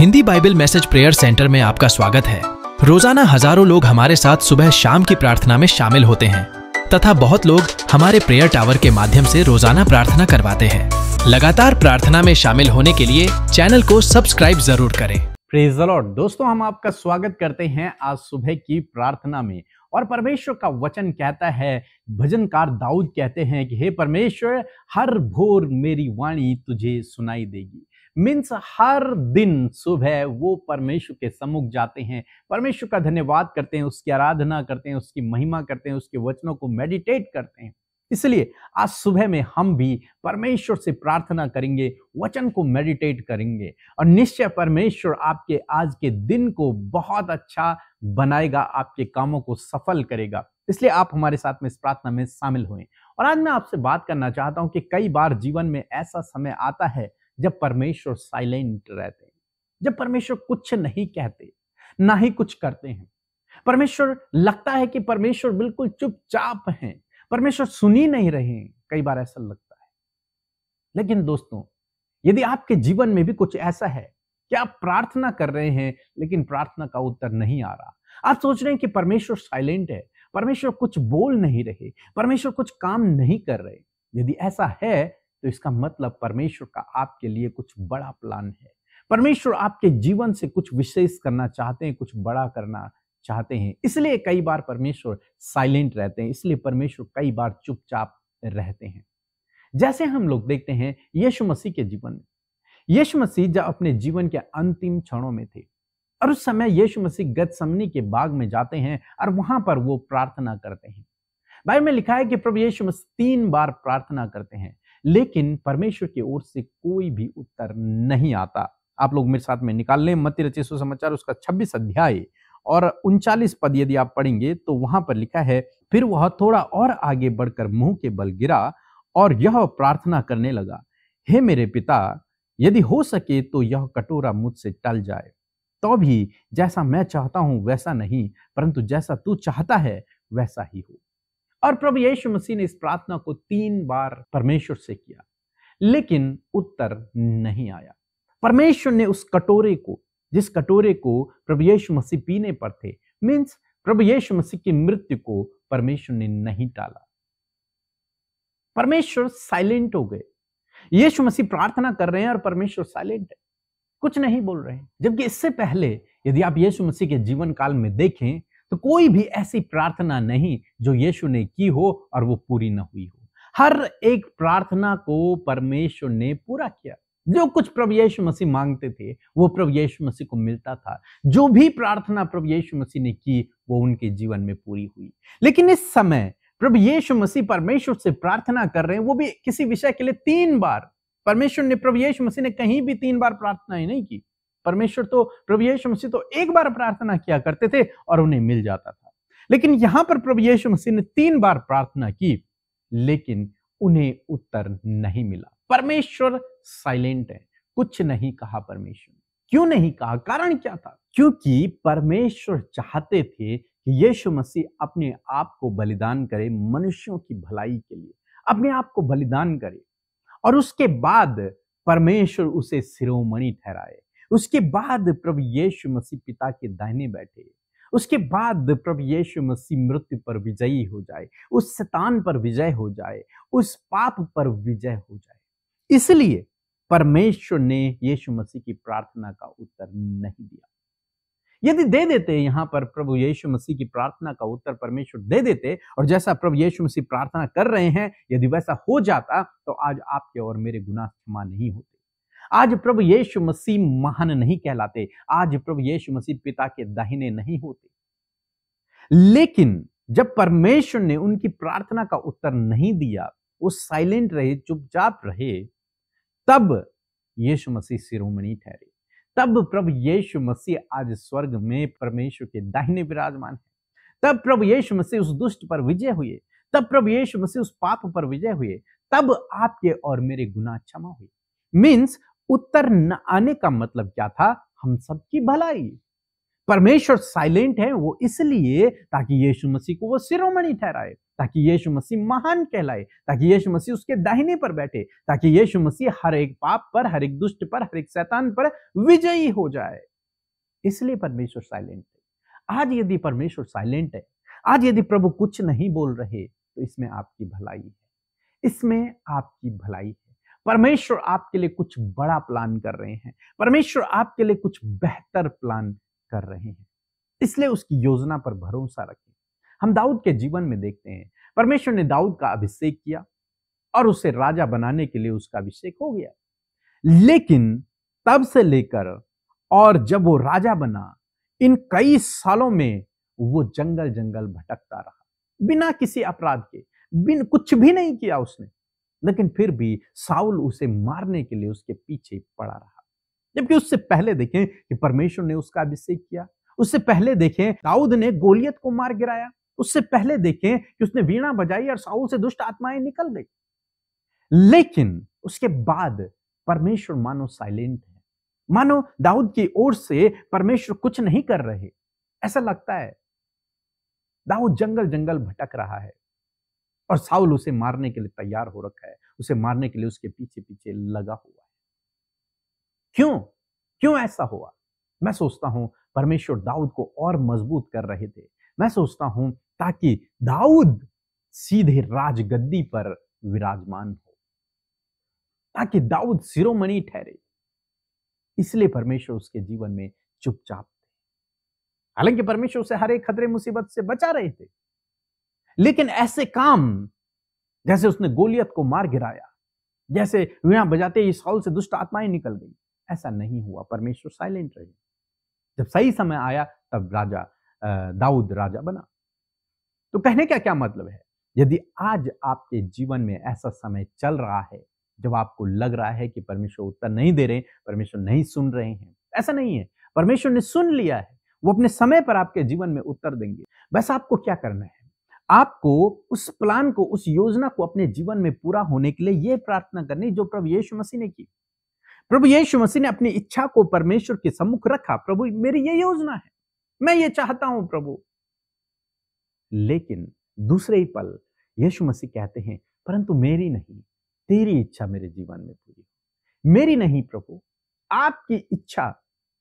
Hindi Bible message prayer centre में आपका स्वागत है। रोजाना हजारों लोग हमारे साथ सुबह शाम की प्रार्थना में शामिल होते हैं तथा बहुत लोग हमारे प्रेयर टावर के माध्यम से रोजाना प्रार्थना करवाते हैं। लगातार प्रार्थना में शामिल होने के लिए चैनल को सब्सक्राइब जरूर करें। Praise the Lord. दोस्तों, हम आपका स्वागत करते हैं आज सुबह की प्रार्थना में। और परमेश्वर का वचन कहता है, भजनकार दाऊद कहते हैं कि हे परमेश्वर, हर भोर मेरी वाणी तुझे सुनाई देगी। मीन्स हर दिन सुबह वो परमेश्वर के सम्मुख जाते हैं, परमेश्वर का धन्यवाद करते हैं, उसकी आराधना करते हैं, उसकी महिमा करते हैं, उसके वचनों को मेडिटेट करते हैं। इसलिए आज सुबह में हम भी परमेश्वर से प्रार्थना करेंगे, वचन को मेडिटेट करेंगे और निश्चय परमेश्वर आपके आज के दिन को बहुत अच्छा बनाएगा, आपके कामों को सफल करेगा। इसलिए आप हमारे साथ में इस प्रार्थना में शामिल हुए। और आज मैं आपसे बात करना चाहता हूं कि कई बार जीवन में ऐसा समय आता है जब परमेश्वर साइलेंट रहते हैं, जब परमेश्वर कुछ नहीं कहते, ना ही कुछ करते हैं। परमेश्वर लगता है कि परमेश्वर बिल्कुल चुपचाप हैं, परमेश्वर सुन ही नहीं रहे हैं। कई बार ऐसा लगता है। लेकिन दोस्तों, यदि आपके जीवन में भी कुछ ऐसा है कि आप प्रार्थना कर रहे हैं लेकिन प्रार्थना का उत्तर नहीं आ रहा, आप सोच रहे हैं कि परमेश्वर साइलेंट है, परमेश्वर कुछ बोल नहीं रहे, परमेश्वर कुछ काम नहीं कर रहे, यदि ऐसा है तो इसका मतलब परमेश्वर का आपके लिए कुछ बड़ा प्लान है। परमेश्वर आपके जीवन से कुछ विशेष करना चाहते हैं, कुछ बड़ा करना चाहते हैं। इसलिए कई बार परमेश्वर साइलेंट रहते हैं, इसलिए परमेश्वर कई बार चुपचाप रहते हैं। जैसे हम लोग देखते हैं यीशु मसीह के जीवन में, यीशु मसीह जब अपने जीवन के अंतिम क्षणों में थे और उस समय यीशु मसीह गतसमनी के बाग में जाते हैं और वहां पर वो प्रार्थना करते हैं। बाइबल में लिखा है कि प्रभु यीशु मसीह 3 बार प्रार्थना करते हैं, लेकिन परमेश्वर की ओर से कोई भी उत्तर नहीं आता। आप लोग मेरे साथ में निकाल लें मत्ती रचित सुसमाचार उसका 26 अध्याय और 39 पद यदि आप पढ़ेंगे तो वहां पर लिखा है, फिर वह थोड़ा और आगे बढ़कर मुंह के बल गिरा और यह प्रार्थना करने लगा, हे मेरे पिता, यदि हो सके तो यह कटोरा मुझसे टल जाए, तो भी जैसा मैं चाहता हूं वैसा नहीं, परंतु जैसा तू चाहता है वैसा ही हो। और प्रभु यीशु मसीह ने इस प्रार्थना को 3 बार परमेश्वर से किया, लेकिन उत्तर नहीं आया। परमेश्वर ने उस कटोरे को, जिस कटोरे को प्रभु यीशु मसीह पीने पर थे, मीन्स प्रभु यीशु मसीह की मृत्यु को परमेश्वर ने नहीं टाला। परमेश्वर साइलेंट हो गए। यीशु मसीह प्रार्थना कर रहे हैं और परमेश्वर साइलेंट है, कुछ नहीं बोल रहे हैं। जबकि इससे पहले यदि आप यीशु मसीह के जीवन काल में देखें तो कोई भी ऐसी प्रार्थना नहीं जो यीशु ने की हो और वो पूरी न हुई हो। हर एक प्रार्थना को परमेश्वर ने पूरा किया। जो कुछ प्रभु यीशु मसीह मांगते थे वो प्रभु यीशु मसीह को मिलता था। जो भी प्रार्थना प्रभु यीशु मसीह ने की वो उनके जीवन में पूरी हुई। लेकिन इस समय प्रभु यीशु मसीह परमेश्वर से प्रार्थना कर रहे हैं, वो भी किसी विषय के लिए 3 बार। परमेश्वर ने, प्रभु यीशु मसीह ने कहीं भी 3 बार प्रार्थना ही नहीं की। परमेश्वर तो, प्रभु यीशु मसीह तो 1 बार प्रार्थना किया करते थे और उन्हें मिल जाता था। लेकिन यहां पर प्रभु यीशु मसीह ने 3 बार प्रार्थना की, लेकिन उन्हें उत्तर नहीं मिला। परमेश्वर साइलेंट है, कुछ नहीं कहा परमेश्वर ने। क्यों नहीं कहा? कारण क्या था? क्योंकि परमेश्वर चाहते थे कि यीशु मसीह अपने आप को बलिदान करे, मनुष्यों की भलाई के लिए अपने आप को बलिदान करे और उसके बाद परमेश्वर उसे शिरोमणि ठहराए। उसके बाद प्रभु यीशु मसीह पिता के दाहिने बैठे। उसके बाद प्रभु यीशु मसीह मृत्यु पर विजयी हो जाए, उस शैतान पर विजय हो जाए, उस पाप पर विजय हो जाए। इसलिए परमेश्वर ने यीशु मसीह की प्रार्थना का उत्तर नहीं दिया। यदि दे देते, यहां पर प्रभु यीशु मसीह की प्रार्थना का उत्तर परमेश्वर दे देते और जैसा प्रभु यीशु मसीह प्रार्थना कर रहे हैं यदि वैसा हो जाता तो आज आपके और मेरे गुनाह क्षमा नहीं होते। आज प्रभु यीशु मसीह महान नहीं कहलाते, आज प्रभु यीशु मसीह पिता के दाहिने नहीं होते। लेकिन जब परमेश्वर ने उनकी प्रार्थना का उत्तर नहीं दिया, वो साइलेंट रहे, चुपचाप रहे, तब यीशु मसीह शिरोमणि ठहरे। तब प्रभु यीशु मसीह आज स्वर्ग में परमेश्वर के दाहिने विराजमान है। तब प्रभु यीशु मसीह उस दुष्ट पर विजय हुए, तब प्रभु यीशु मसीह उस पाप पर विजय हुए, तब आपके और मेरे गुनाह क्षमा हुए। मीन्स उत्तर न आने का मतलब क्या था? हम सबकी भलाई। परमेश्वर साइलेंट है वो इसलिए ताकि यीशु मसीह को वो शिरोमणि ठहराए, ताकि यीशु मसीह महान कहलाए, ताकि यीशु मसीह उसके दाहिने पर बैठे, ताकि यीशु मसीह हर एक पाप पर, हर एक दुष्ट पर, हर एक शैतान पर विजयी हो जाए। इसलिए परमेश्वर साइलेंट है। आज यदि परमेश्वर साइलेंट है, आज यदि प्रभु कुछ नहीं बोल रहे, तो इसमें आपकी भलाई है, इसमें आपकी भलाई है। परमेश्वर आपके लिए कुछ बड़ा प्लान कर रहे हैं, परमेश्वर आपके लिए कुछ बेहतर प्लान कर रहे हैं, इसलिए उसकी योजना पर भरोसा रखें। हम दाऊद के जीवन में देखते हैं, परमेश्वर ने दाऊद का अभिषेक किया और उसे राजा बनाने के लिए उसका अभिषेक हो गया, लेकिन तब से लेकर और जब वो राजा बना, इन कई सालों में वो जंगल जंगल भटकता रहा, बिना किसी अपराध के, बिन कुछ भी नहीं किया उसने, लेकिन फिर भी साउल उसे मारने के लिए उसके पीछे पड़ा रहा। जबकि उससे पहले देखें कि परमेश्वर ने उसका अभिषेक किया, उससे पहले देखें दाऊद ने गोलियत को मार गिराया, उससे पहले देखें कि उसने वीणा बजाई और साउल से दुष्ट आत्माएं निकल गई। लेकिन उसके बाद परमेश्वर मानो साइलेंट है, मानो दाऊद की ओर से परमेश्वर कुछ नहीं कर रहे। ऐसा लगता है दाऊद जंगल जंगल भटक रहा है और साउल उसे मारने के लिए तैयार हो रखा है, उसे मारने के लिए उसके पीछे पीछे लगा हुआ है। क्यों क्यों ऐसा हुआ? मैं सोचता हूं परमेश्वर दाऊद को और मजबूत कर रहे थे। मैं सोचता हूं ताकि दाऊद सीधे राजगद्दी पर विराजमान हो, ताकि दाऊद शिरोमणि ठहरे। इसलिए परमेश्वर उसके जीवन में चुपचाप थे। हालांकि परमेश्वर उसे हर एक खतरे मुसीबत से बचा रहे थे, लेकिन ऐसे काम जैसे उसने गोलियत को मार गिराया, जैसे वीणा बजाते ही साउल से दुष्ट आत्माएं निकल गई, ऐसा नहीं हुआ। परमेश्वर साइलेंट रहे। जब सही समय आया तब दाऊद राजा बना। तो कहने का क्या मतलब है? यदि आज आपके जीवन में ऐसा समय चल रहा है जब आपको लग रहा है कि परमेश्वर उत्तर नहीं दे रहे, परमेश्वर नहीं सुन रहे हैं, ऐसा नहीं है। परमेश्वर ने सुन लिया है, वो अपने समय पर आपके जीवन में उत्तर देंगे। बस आपको क्या करना है? आपको उस प्लान को, उस योजना को अपने जीवन में पूरा होने के लिए यह प्रार्थना करनी जो प्रभु यीशु मसीह ने की। प्रभु यीशु मसीह ने अपनी इच्छा को परमेश्वर के सम्मुख रखा। प्रभु मेरी ये योजना है, मैं ये चाहता हूं प्रभु। लेकिन दूसरे ही पल यीशु मसीह कहते हैं, परंतु मेरी नहीं, तेरी इच्छा मेरे जीवन में पूरी हो। मेरी नहीं प्रभु, आपकी इच्छा,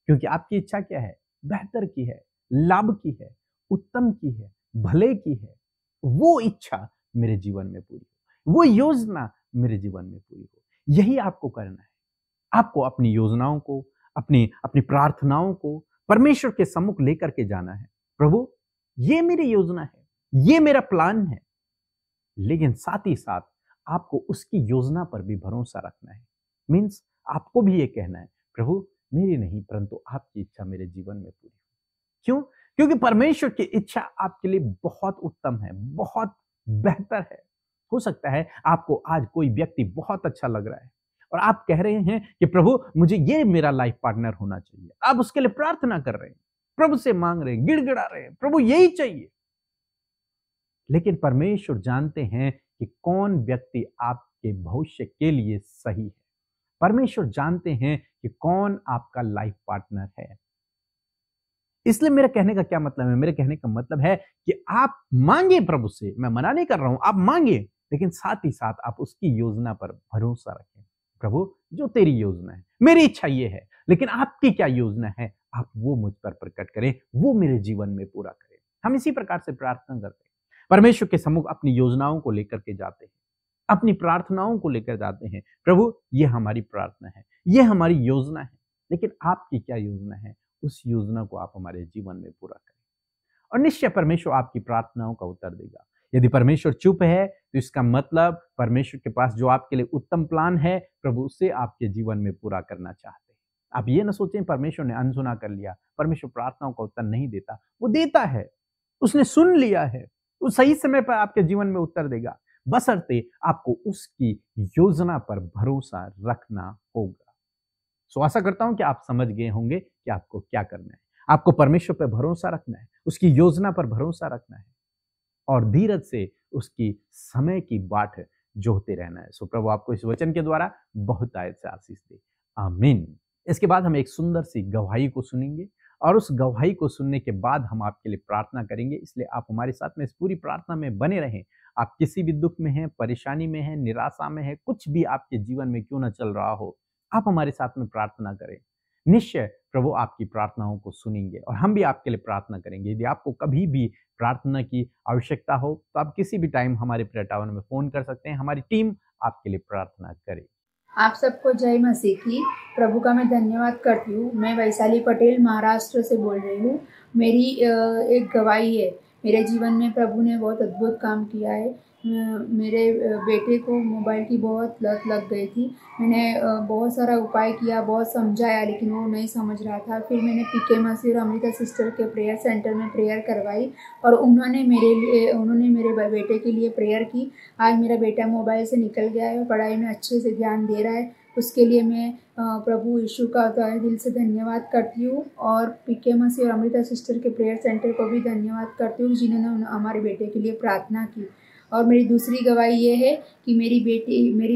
क्योंकि आपकी इच्छा क्या है? बेहतर की है, लाभ की है, उत्तम की है, भले की है। वो इच्छा मेरे जीवन में पूरी हो, वो योजना मेरे जीवन में पूरी हो। यही आपको करना है। आपको अपनी योजनाओं को, अपनी अपनी प्रार्थनाओं को परमेश्वर के सम्मुख लेकर के जाना है। प्रभु ये मेरी योजना है, ये मेरा प्लान है, लेकिन साथ ही साथ आपको उसकी योजना पर भी भरोसा रखना है। मीन्स आपको भी ये कहना है, प्रभु मेरी नहीं परंतु आपकी इच्छा मेरे जीवन में पूरी हो। क्यों? क्योंकि परमेश्वर की इच्छा आपके लिए बहुत उत्तम है, बहुत बेहतर है। हो सकता है आपको आज कोई व्यक्ति बहुत अच्छा लग रहा है और आप कह रहे हैं कि प्रभु मुझे ये मेरा लाइफ पार्टनर होना चाहिए। आप उसके लिए प्रार्थना कर रहे हैं, प्रभु से मांग रहे हैं, गिड़गिड़ा रहे हैं, प्रभु यही चाहिए। लेकिन परमेश्वर जानते हैं कि कौन व्यक्ति आपके भविष्य के लिए सही है। परमेश्वर जानते हैं कि कौन आपका लाइफ पार्टनर है। इसलिए मेरे कहने का क्या मतलब है? मेरे कहने का मतलब है कि आप मांगे प्रभु से, मैं मना नहीं कर रहा हूं, आप मांगे, लेकिन साथ ही साथ आप उसकी योजना पर भरोसा रखें। प्रभु जो तेरी योजना है, मेरी इच्छा ये है, लेकिन आपकी क्या योजना है, आप वो मुझ पर प्रकट करें, वो मेरे जीवन में पूरा करें। हम इसी प्रकार से प्रार्थना करते हैं, परमेश्वर के सम्मुख अपनी योजनाओं को लेकर के जाते हैं, अपनी प्रार्थनाओं को लेकर जाते हैं। प्रभु ये हमारी प्रार्थना है, ये हमारी योजना है, लेकिन आपकी क्या योजना है, उस योजना को आप हमारे जीवन में पूरा करें और निश्चय परमेश्वर आपकी प्रार्थनाओं का उत्तर देगा। यदि परमेश्वर चुप है तो इसका मतलब परमेश्वर के पास जो आपके लिए उत्तम प्लान है, प्रभु उसे आपके जीवन में पूरा करना चाहते हैं। आप ये ना सोचें परमेश्वर ने अनसुना कर लिया, परमेश्वर प्रार्थनाओं का उत्तर नहीं देता, वो देता है, उसने सुन लिया है, वो सही समय पर आपके जीवन में उत्तर देगा, बशर्ते आपको उसकी योजना पर भरोसा रखना होगा। सो आशा करता हूं कि आप समझ गए होंगे कि आपको क्या करना है। आपको परमेश्वर पर भरोसा रखना है, उसकी योजना पर भरोसा रखना है और धीरज से उसकी समय की बाट जोहते रहना है। सो प्रभु आपको इस वचन के द्वारा बहुत आयत से आशीष दे, आमीन। इसके बाद हम एक सुंदर सी गवाही को सुनेंगे और उस गवाही को सुनने के बाद हम आपके लिए प्रार्थना करेंगे। इसलिए आप हमारे साथ में इस पूरी प्रार्थना में बने रहें। आप किसी भी दुख में हैं, परेशानी में हैं, निराशा में हैं, कुछ भी आपके जीवन में क्यों ना चल रहा हो, आप हमारे साथ में प्रार्थना करें। निश्चय प्रभु आपकी प्रार्थनाओं को सुनेंगे और हम भी आपके लिए प्रार्थना करेंगे। यदि आपको कभी भी प्रार्थना की आवश्यकता हो तो आप किसी भी टाइम हमारे प्रेयर टावर में फ़ोन कर सकते हैं। हमारी टीम आपके लिए प्रार्थना करे। आप सबको जय मसीह की। प्रभु का मैं धन्यवाद करती हूँ। मैं वैशाली पटेल महाराष्ट्र से बोल रही हूँ। मेरी एक गवाही है। मेरे जीवन में प्रभु ने बहुत अद्भुत काम किया है। मेरे बेटे को मोबाइल की बहुत लत लग गई थी। मैंने बहुत सारा उपाय किया, बहुत समझाया, लेकिन वो नहीं समझ रहा था। फिर मैंने पीके मसीह और अमृता सिस्टर के प्रेयर सेंटर में प्रेयर करवाई और उन्होंने मेरे बेटे के लिए प्रेयर की। आज मेरा बेटा मोबाइल से निकल गया है और पढ़ाई में अच्छे से ध्यान दे रहा है। उसके लिए मैं प्रभु यीशु का तहे दिल से धन्यवाद करती हूँ और पीके मसीह और अमृता सिस्टर के प्रेयर सेंटर को भी धन्यवाद करती हूँ जिन्होंने हमारे बेटे के लिए प्रार्थना की। और मेरी दूसरी गवाही ये है कि मेरी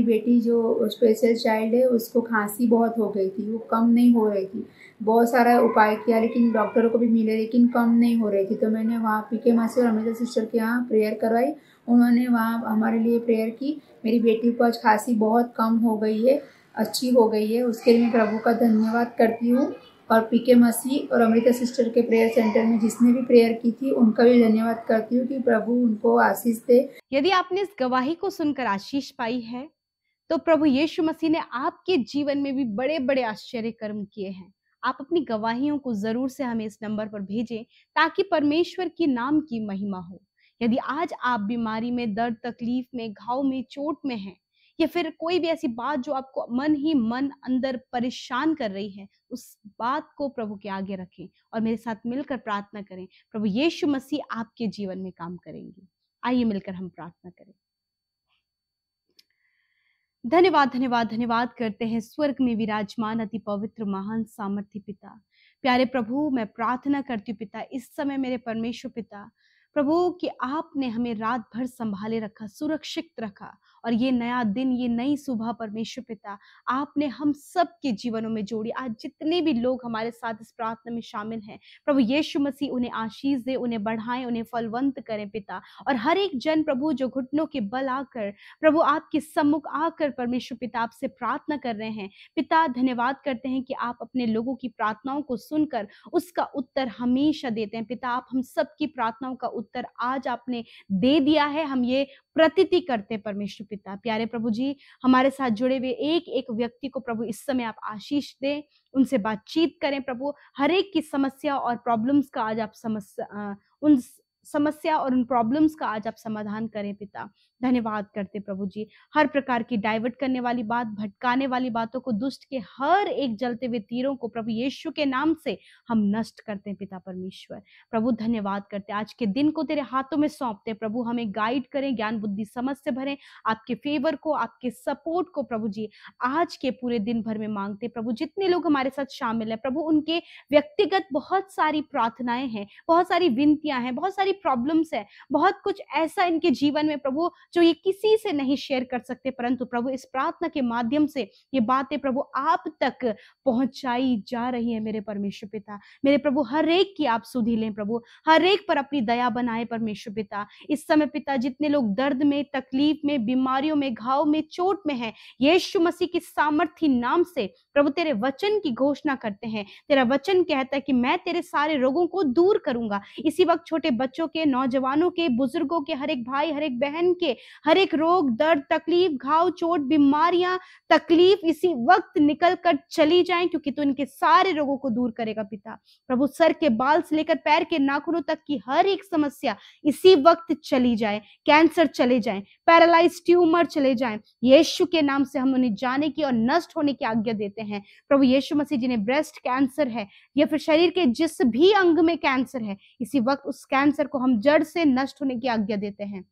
बेटी जो स्पेशल चाइल्ड है, उसको खांसी बहुत हो गई थी, वो कम नहीं हो रही थी। बहुत सारा उपाय किया, लेकिन डॉक्टरों को भी मिले, लेकिन कम नहीं हो रही थी। तो मैंने वहाँ पीके मसीह और अमृता सिस्टर के यहाँ प्रेयर करवाई। उन्होंने वहाँ हमारे लिए प्रेयर की। मेरी बेटी को आज खांसी बहुत कम हो गई है, अच्छी हो गई है। उसके लिए मैं प्रभु का धन्यवाद करती हूँ और पीके मसीह और अमृता सिस्टर के प्रेयर सेंटर में जिसने भी प्रेयर की थी उनका भी धन्यवाद करती हूँ कि प्रभु उनको आशीष दे। यदि आपने इस गवाही को सुनकर आशीष पाई है तो प्रभु यीशु मसीह ने आपके जीवन में भी बड़े बड़े आश्चर्य कर्म किए हैं। आप अपनी गवाहियों को जरूर से हमें इस नंबर पर भेजें ताकि परमेश्वर की नाम की महिमा हो। यदि आज आप बीमारी में, दर्द, तकलीफ में, घाव में, चोट में हैं या फिर कोई भी ऐसी बात जो आपको मन ही मन अंदर परेशान कर रही है, उस बात को प्रभु के आगे रखें और मेरे साथ मिलकर प्रार्थना करें। प्रभु यीशु मसीह आपके जीवन में काम करेंगे। आइए मिलकर हम प्रार्थना करें। धन्यवाद धन्यवाद धन्यवाद करते हैं स्वर्ग में विराजमान अति पवित्र महान सामर्थ्य पिता। प्यारे प्रभु, मैं प्रार्थना करती हूँ पिता, इस समय मेरे परमेश्वर पिता प्रभु कि आपने हमें रात भर संभाले रखा, सुरक्षित रखा और ये नया दिन, ये नई सुबह परमेश्वर पिता आपने हम सब के जीवनों में जोड़ी। आज जितने भी लोग हमारे साथ इस प्रार्थना में शामिल हैं प्रभु यीशु मसीह उन्हें आशीष दे, उन्हें बढ़ाएं, उन्हें फलवंत करें पिता। और हर एक जन प्रभु जो घुटनों के बल आकर प्रभु आपके सम्मुख आकर परमेश्वर पिता आपसे प्रार्थना कर रहे हैं पिता, धन्यवाद करते हैं कि आप अपने लोगों की प्रार्थनाओं को सुनकर उसका उत्तर हमेशा देते हैं पिता। आप हम सब की प्रार्थनाओं का उत्तर आज आपने दे दिया है, हम ये प्रतीति करते परमेश्वर पिता। प्यारे प्रभु जी, हमारे साथ जुड़े हुए एक एक व्यक्ति को प्रभु इस समय आप आशीष दें, उनसे बातचीत करें प्रभु। हर एक की समस्या और प्रॉब्लम्स का आज आप उन समस्या और उन प्रॉब्लम्स का आज आप समाधान करें पिता। धन्यवाद करते प्रभु जी, हर प्रकार की डाइवर्ट करने वाली बात, भटकाने वाली बातों को, दुष्ट के हर एक जलते हुए तीरों को प्रभु यीशु के नाम से हम नष्ट करते हैं पिता परमेश्वर। प्रभु धन्यवाद करते, आज के दिन को तेरे हाथों में सौंपते प्रभु। हमें गाइड करें, ज्ञान बुद्धि समझ से भरें, आपके फेवर को, आपके सपोर्ट को प्रभु जी आज के पूरे दिन भर में मांगते प्रभु। जितने लोग हमारे साथ शामिल है प्रभु, उनके व्यक्तिगत बहुत सारी प्रार्थनाएं हैं, बहुत सारी विनतियां हैं, बहुत सारी प्रॉब्लम्स है, बहुत कुछ ऐसा इनके जीवन में प्रभु जो ये किसी से नहीं शेयर कर सकते, परंतु प्रभु इस प्रार्थना के माध्यम से ये बातें प्रभु आप तक पहुंचाई जा रही है मेरे परमेश्वर पिता। मेरे प्रभु हर एक की आप सुधि लें प्रभु, हर एक पर अपनी दया बनाए परमेश्वर पिता। इस समय पिता जितने लोग दर्द में, तकलीफ में, बीमारियों में, घाव में, चोट में हैं, यीशु मसीह की सामर्थी नाम से प्रभु तेरे वचन की घोषणा करते हैं। तेरा वचन कहता है कि मैं तेरे सारे रोगों को दूर करूंगा। इसी वक्त छोटे बच्चों के, नौजवानों के, बुजुर्गों के, हर एक भाई, हर एक बहन के हर एक रोग, दर्द, तकलीफ, घाव, चोट, बीमारियां, तकलीफ इसी वक्त निकल कर चली जाएं, क्योंकि तू इनके सारे रोगों को दूर करेगा पिता। प्रभु सर के बाल से लेकर पैर के नाखूनों तक की हर एक समस्या इसी वक्त चली जाए, कैंसर चले जाए, पैरालाइज ट्यूमर चले जाए, यीशु के नाम से हम उन्हें जाने की और नष्ट होने की आज्ञा देते हैं प्रभु यीशु मसीह। जिन्हें ब्रेस्ट कैंसर है या फिर शरीर के जिस भी अंग में कैंसर है, इसी वक्त उस कैंसर को हम जड़ से नष्ट होने की आज्ञा देते हैं।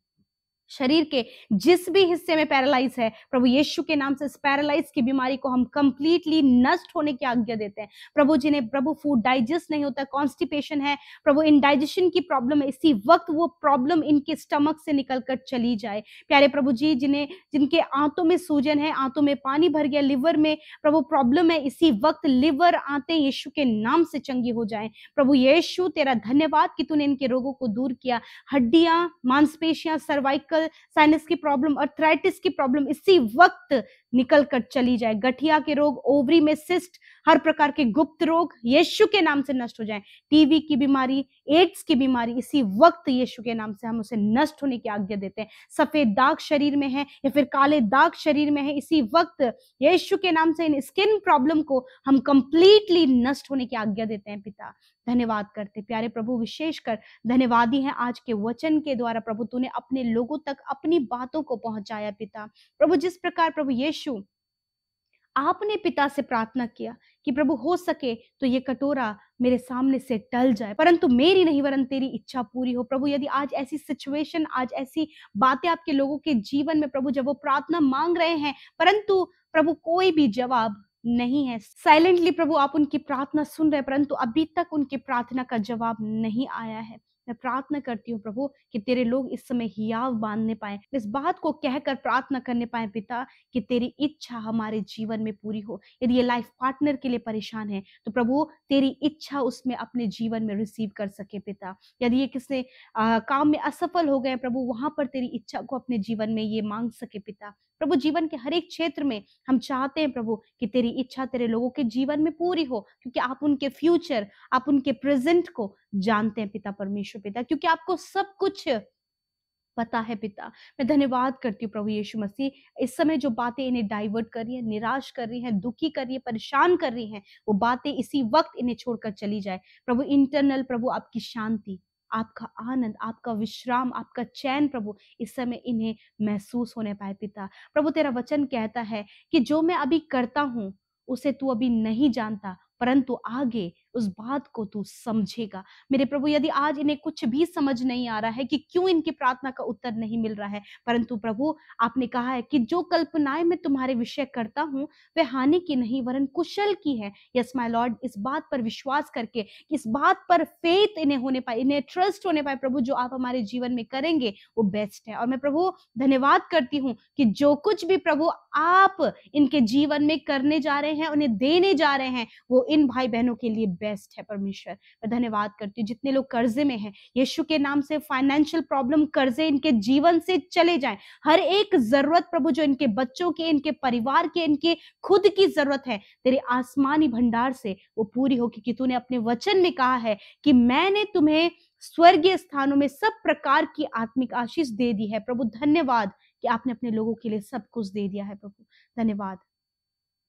शरीर के जिस भी हिस्से में पैरालाइज है प्रभु यीशु के नाम से इस पैरालाइज की बीमारी को हम कंप्लीटली नष्ट होने की आज्ञा देते हैं प्रभु। जिन्हें प्रभु फूड डाइजेस्ट नहीं होता, कॉन्स्टिपेशन है प्रभु, इंडाइजेशन की प्रॉब्लम है, इसी वक्त वो प्रॉब्लम इनके स्टमक से निकलकर चली जाए। प्यारे प्रभु जी, जिनके आंतों में सूजन है, आंतों में पानी भर गया, लिवर में प्रभु प्रॉब्लम है, इसी वक्त लिवर आंतें यीशु के नाम से चंगी हो जाए प्रभु यीशु। तेरा धन्यवाद कि तूने इनके रोगों को दूर किया। हड्डियां, मांसपेशियां, सर्वाइकल सर्वाइकल साइनस की प्रॉब्लम, अर्थराइटिस की प्रॉब्लम इसी वक्त निकल कर चली जाए। गठिया के रोग, ओवरी में सिस्ट, हर प्रकार के गुप्त रोग यीशु के नाम से नष्ट हो जाएं। टीबी की बीमारी, एड्स की बीमारी इसी वक्त यीशु के नाम से हम उसे नष्ट होने की आज्ञा देते हैं। सफेद दाग शरीर में है या फिर काले दाग शरीर में है, इसी वक्त यीशु के नाम से इन स्किन प्रॉब्लम को हम कंप्लीटली नष्ट होने की आज्ञा देते हैं। पिता धन्यवाद करते प्यारे प्रभु, विशेषकर धन्यवादी हैं आज के वचन के द्वारा प्रभु तूने अपने लोगों तक अपनी बातों को पहुंचाया। पिता प्रभु, जिस प्रकार प्रभु यीशु आपने पिता से प्रार्थना किया कि प्रभु हो सके तो ये कटोरा मेरे सामने से टल जाए, परंतु मेरी नहीं वरन तेरी इच्छा पूरी हो। प्रभु यदि आज ऐसी सिचुएशन, आज ऐसी बातें आपके लोगों के जीवन में प्रभु जब वो प्रार्थना मांग रहे हैं परंतु प्रभु कोई भी जवाब नहीं है, साइलेंटली प्रभु आप उनकी प्रार्थना सुन रहे हैं परंतु अभी तक उनकी प्रार्थना का जवाब नहीं आया है, मैं प्रार्थना करती हूँ प्रभु कि तेरे लोग इस समय हियाव बांधने पाए, इस बात को कहकर प्रार्थना करने पाए पिता कि तेरी इच्छा हमारे जीवन में पूरी हो। यदि ये लाइफ पार्टनर के लिए परेशान है तो प्रभु तेरी इच्छा उसमें अपने जीवन में रिसीव कर सके पिता। यदि ये किसी काम में असफल हो गए प्रभु, वहां पर तेरी इच्छा को अपने जीवन में ये मांग सके पिता। प्रभु जीवन के हर एक क्षेत्र में हम चाहते हैं प्रभु कि तेरी इच्छा तेरे लोगों के जीवन में पूरी हो, क्योंकि आप उनके फ्यूचर, आप उनके प्रेजेंट को जानते हैं पिता परमेश्वर पिता, क्योंकि आपको सब कुछ पता है पिता। मैं धन्यवाद करती हूँ प्रभु यीशु मसीह, इस समय जो बातें इन्हें डाइवर्ट कर रही है, निराश कर रही है, दुखी कर रही है, परेशान कर रही हैं, वो बातें इसी वक्त इन्हें छोड़कर चली जाए प्रभु। इंटरनल प्रभु आपकी शांति, आपका आनंद, आपका विश्राम, आपका चैन प्रभु इस समय इन्हें महसूस होने पाए पिता। प्रभु तेरा वचन कहता है कि जो मैं अभी करता हूं उसे तू अभी नहीं जानता परंतु आगे उस बात को तू समझेगा। मेरे प्रभु यदि आज इन्हें कुछ भी समझ नहीं आ रहा है कि क्यों इनकी प्रार्थना का उत्तर नहीं मिल रहा है, परंतु प्रभु आपने कहा है कि जो कल्पनाएं मैं तुम्हारे विषय करता हूं वे हानि की नहीं वरन कुशल की है। यस माय लॉर्ड, इस बात पर विश्वास करके, इस बात पर फेथ इन्हें होने पाए, इन्हें ट्रस्ट होने पाए प्रभु, जो आप हमारे जीवन में करेंगे वो बेस्ट है। और मैं प्रभु धन्यवाद करती हूँ कि जो कुछ भी प्रभु आप इनके जीवन में करने जा रहे हैं, उन्हें देने जा रहे हैं, वो इन भाई बहनों के लिए बेस्ट है परमेश्वर। मैं धन्यवाद करती हूँ जितने लोग कर्जे में हैं, यीशु के नाम से फाइनेंशियल प्रॉब्लम, कर्जे इनके जीवन से चले जाएं। हर एक जरूरत प्रभु जो इनके बच्चों के, इनके परिवार के, इनके खुद की जरूरत है, तेरे आसमानी भंडार से वो पूरी हो, क्योंकि तूने अपने वचन में कहा है कि मैंने तुम्हें स्वर्गीय स्थानों में सब प्रकार की आत्मिक आशीष दे दी है। प्रभु धन्यवाद कि आपने अपने लोगों के लिए सब कुछ दे दिया है प्रभु, धन्यवाद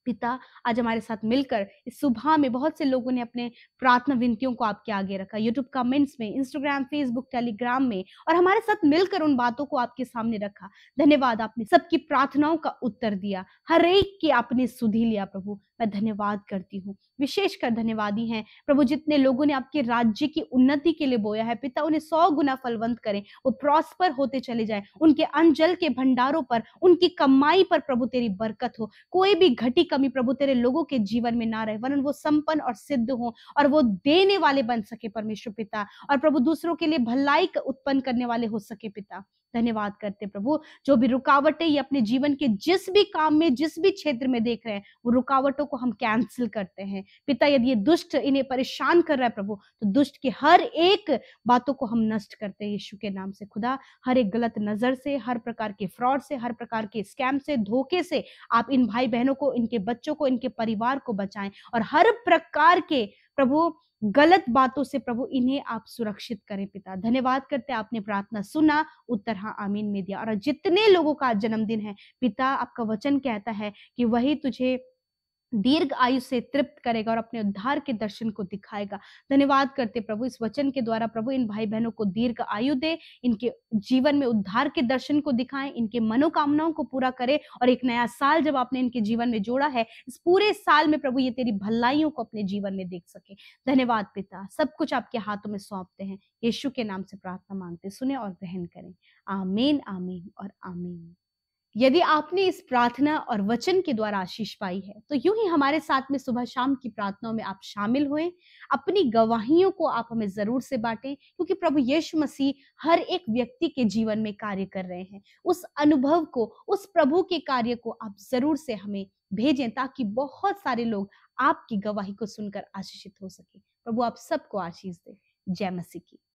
पिता। आज हमारे साथ मिलकर इस सुबह में बहुत से लोगों ने अपने प्रार्थना विनतियों को आपके आगे रखा, यूट्यूब कमेंट्स में, इंस्टाग्राम, फेसबुक, टेलीग्राम में, और हमारे साथ मिलकर उन बातों को आपके सामने रखा। धन्यवाद, आपने सबकी प्रार्थनाओं का उत्तर दिया, हर एक की आपने सुधी लिया प्रभु। मैं धन्यवाद करती हूँ, विशेषकर धन्यवादी हैं प्रभु जितने लोगों ने आपके राज्य की उन्नति के लिए बोया है पिता, उन्हें 100 गुना फलवंत करें, वो प्रॉस्पर होते चले जाएं, उनके अंजल के भंडारों पर, उनकी कमाई पर प्रभु तेरी बरकत हो, कोई भी घटी कमी प्रभु तेरे लोगों के जीवन में ना रहे, वरन वो संपन्न और सिद्ध हो और वो देने वाले बन सके परमेश्वर पिता, और प्रभु दूसरों के लिए भलाई उत्पन्न करने वाले हो सके पिता। धन्यवाद करते प्रभु, जो भी रुकावटें ये अपने जीवन के जिस भी काम में, जिस भी क्षेत्र में देख रहे हैं, वो रुकावटों को हम कैंसिल करते हैं पिता। यदि ये दुष्ट इन्हें परेशान कर रहा है प्रभु, तो दुष्ट की हर एक बातों को हम नष्ट करते हैं यीशु के नाम से। खुदा हर एक गलत नजर से, हर प्रकार के फ्रॉड से, हर प्रकार के स्कैम से, धोखे से आप इन भाई बहनों को, इनके बच्चों को, इनके परिवार को बचाएं, और हर प्रकार के प्रभु गलत बातों से प्रभु इन्हें आप सुरक्षित करें पिता। धन्यवाद करते आपने प्रार्थना सुना, उत्तर हाँ आमीन में दिया। और जितने लोगों का आज जन्मदिन है पिता, आपका वचन कहता है कि वही तुझे दीर्घ आयु से तृप्त करेगा और अपने उद्धार के दर्शन को दिखाएगा। धन्यवाद करते प्रभु इस वचन के द्वारा प्रभु इन भाई बहनों को दीर्घ आयु दे, इनके जीवन में उद्धार के दर्शन को दिखाएं, इनके मनोकामनाओं को पूरा करे, और एक नया साल जब आपने इनके जीवन में जोड़ा है, इस पूरे साल में प्रभु ये तेरी भलाइयों को अपने जीवन में देख सके। धन्यवाद पिता, सब कुछ आपके हाथों में सौंपते हैं, यीशु के नाम से प्रार्थना मांगते, सुने और ग्रहण करें। आमीन, आमीन और आमीन। यदि आपने इस प्रार्थना और वचन के द्वारा आशीष पाई है तो यूं ही हमारे साथ में सुबह शाम की प्रार्थनाओं में आप शामिल हुए, अपनी गवाहियों को आप हमें जरूर से बांटें, क्योंकि प्रभु यीशु मसीह हर एक व्यक्ति के जीवन में कार्य कर रहे हैं। उस अनुभव को, उस प्रभु के कार्य को आप जरूर से हमें भेजें, ताकि बहुत सारे लोग आपकी गवाही को सुनकर आशीषित हो सके। प्रभु आप सबको आशीष दे। जय मसीह की।